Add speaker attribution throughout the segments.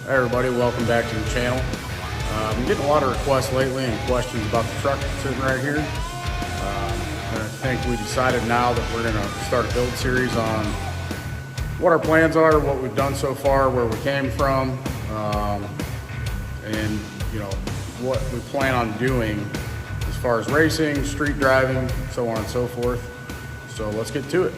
Speaker 1: Hey everybody, welcome back to the channel. I've been getting a lot of requests lately and questions about the truck sitting right here. And I think we decided now that we're going to start a build series on what our plans are, what we've done so far, where we came from, and what we plan on doing as far as racing, street driving, so on and so forth. So let's get to it.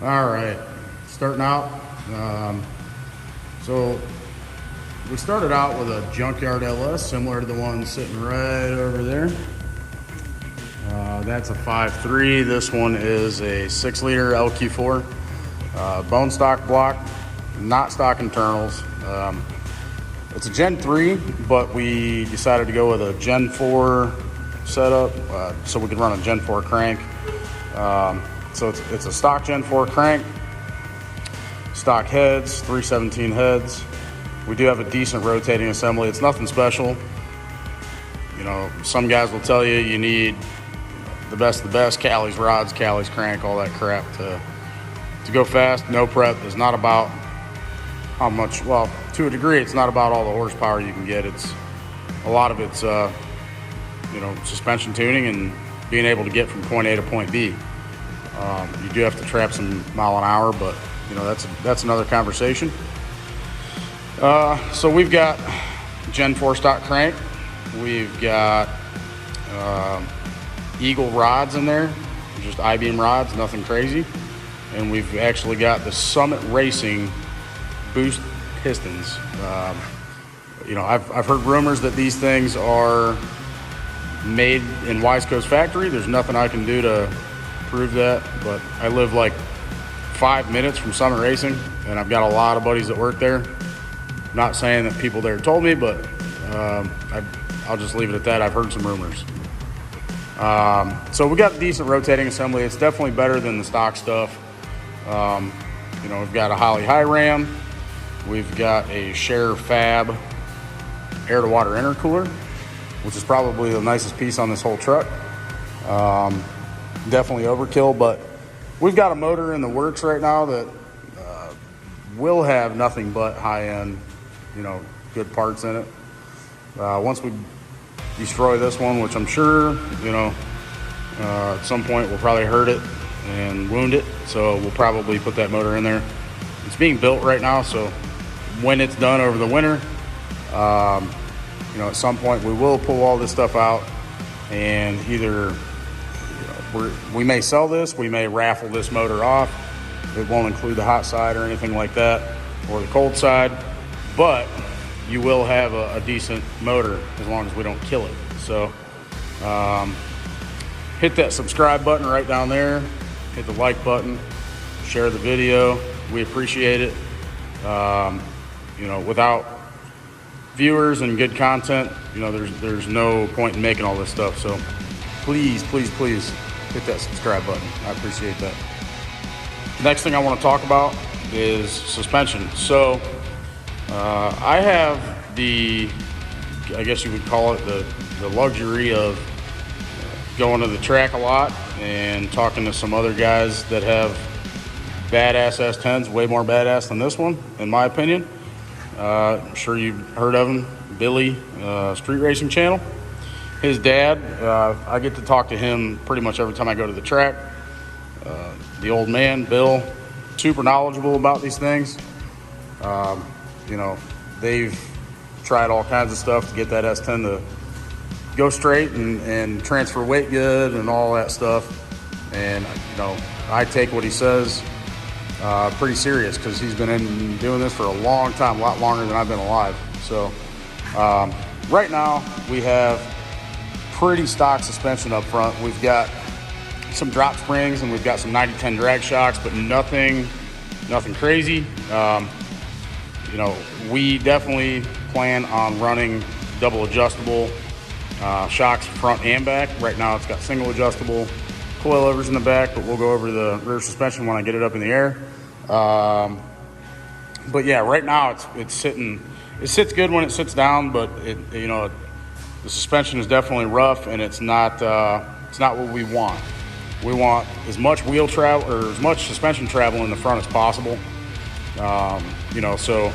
Speaker 1: All right, starting out. So we started out with a junkyard LS, similar to the one sitting right over there. That's a 5.3. This one is a 6-liter LQ4, bone stock block, not stock internals. It's a Gen 3, but we decided to go with a Gen 4 setup so we could run a Gen 4 crank. So it's a stock Gen 4 crank, stock heads, 317 heads. We do have a decent rotating assembly. It's nothing special. Some guys will tell you you need the best of the best, Callie's rods, Callie's crank, all that crap to go fast. No prep is not about how much, well, to a degree, it's not about all the horsepower you can get. It's a lot of it's, suspension tuning and being able to get from point A to point B. You do have to trap some mile an hour, but that's another conversation. So we've got Gen 4 stock crank. We've got Eagle rods in there, just I-beam rods, nothing crazy. And we've actually got the Summit Racing boost pistons. I've heard rumors that these things are made in Wiseco's factory. There's nothing I can do to prove that, but I live like 5 minutes from Summit Racing, and I've got a lot of buddies that work there. Not saying that people there told me, but I'll just leave it at that. I've heard some rumors. So we got a decent rotating assembly. It's definitely better than the stock stuff. We've got a Holley high ram. We've got a Share Fab air-to-water intercooler, which is probably the nicest piece on this whole truck. Definitely overkill, but we've got a motor in the works right now that will have nothing but high-end, good parts in it. Once we destroy this one, which I'm sure, at some point we'll probably hurt it and wound it, so we'll probably put that motor in there. It's being built right now, so when it's done over the winter, at some point we will pull all this stuff out and either we may sell this, we may raffle this motor off. It won't include the hot side or anything like that, or the cold side, but you will have a decent motor as long as we don't kill it. So hit that subscribe button right down there, hit the like button, share the video. We appreciate it. Without viewers and good content, there's no point in making all this stuff. So please hit that subscribe button. I appreciate that. The next thing I want to talk about is suspension. So I have I guess you would call it the luxury of going to the track a lot and talking to some other guys that have badass S10s, way more badass than this one, in my opinion. I'm sure you've heard of him, Billy, Street Racing Channel. His dad, I get to talk to him pretty much every time I go to the track. The old man, Bill, super knowledgeable about these things. They've tried all kinds of stuff to get that S10 to go straight and transfer weight good and all that stuff. And, I take what he says pretty serious because he's been doing this for a long time, a lot longer than I've been alive. So right now we have pretty stock suspension up front. We've got some drop springs and we've got some 90-10 drag shocks, but nothing crazy. We definitely plan on running double adjustable shocks front and back. Right now it's got single adjustable coilovers in the back, but we'll go over the rear suspension when I get it up in the air. But yeah, right now it's sitting. It sits good when it sits down, but the suspension is definitely rough, and it's not what we want. We want as much wheel travel or as much suspension travel in the front as possible. So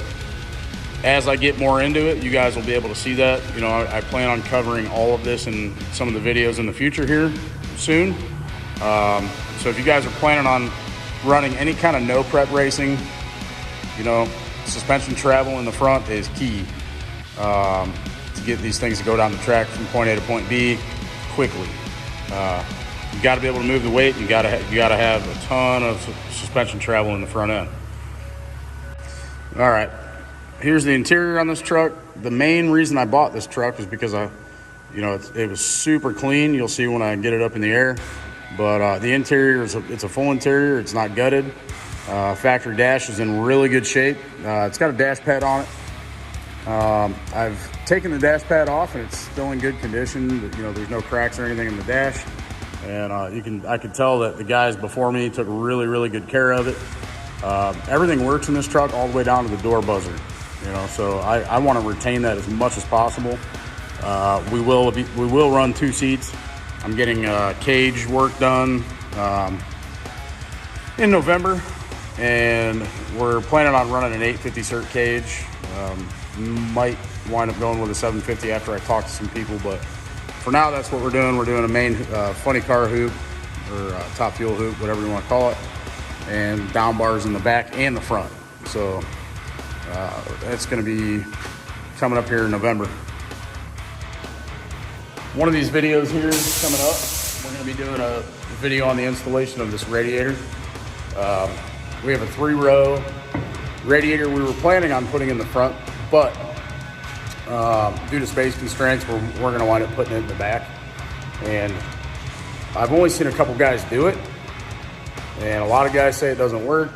Speaker 1: as I get more into it, you guys will be able to see that. I plan on covering all of this in some of the videos in the future here soon. So if you guys are planning on running any kind of no prep racing, suspension travel in the front is key to get these things to go down the track from point A to point B quickly. You got to be able to move the weight. You got to have a ton of suspension travel in the front end. All right, here's the interior on this truck. The main reason I bought this truck is because it was super clean. You'll see when I get it up in the air. But the interior it's a full interior. It's not gutted. Factory dash is in really good shape. It's got a dash pad on it. I've taken the dash pad off and it's still in good condition. There's no cracks or anything in the dash. And I could tell that the guys before me took really, really good care of it. Everything works in this truck all the way down to the door buzzer. So I want to retain that as much as possible. We will run 2 seats. I'm getting cage work done in November, and we're planning on running an 850 cert cage. Might wind up going with a 750 after I talk to some people, but for now that's what we're doing. We're doing a main funny car hoop or top fuel hoop, whatever you want to call it, and down bars in the back and the front. So that's going to be coming up here in November. One of these videos here is coming up. We're going to be doing a video on the installation of this radiator. We have a 3-row radiator we were planning on putting in the front, but due to space constraints, we're going to wind up putting it in the back. And I've only seen a couple guys do it, and a lot of guys say it doesn't work.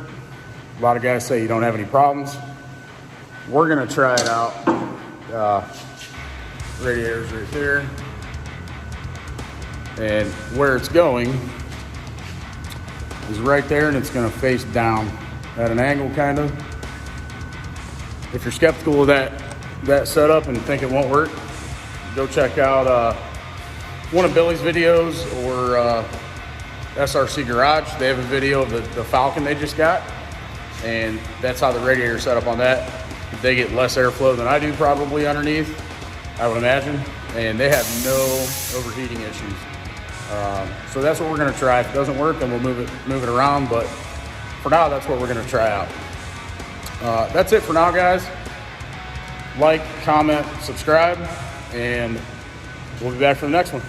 Speaker 1: A lot of guys say you don't have any problems. We're going to try it out. Radiator's right there. And where it's going is right there, and it's going to face down at an angle, kind of. If you're skeptical of that setup and think it won't work, go check out one of Billy's videos or SRC Garage. They have a video of the Falcon they just got, and that's how the radiator set up on that. They get less airflow than I do probably underneath, I would imagine, and they have no overheating issues. So that's what we're going to try. If it doesn't work, then we'll move it around, but for now, that's what we're going to try out. That's it for now, guys. Like, comment, subscribe, and we'll be back for the next one.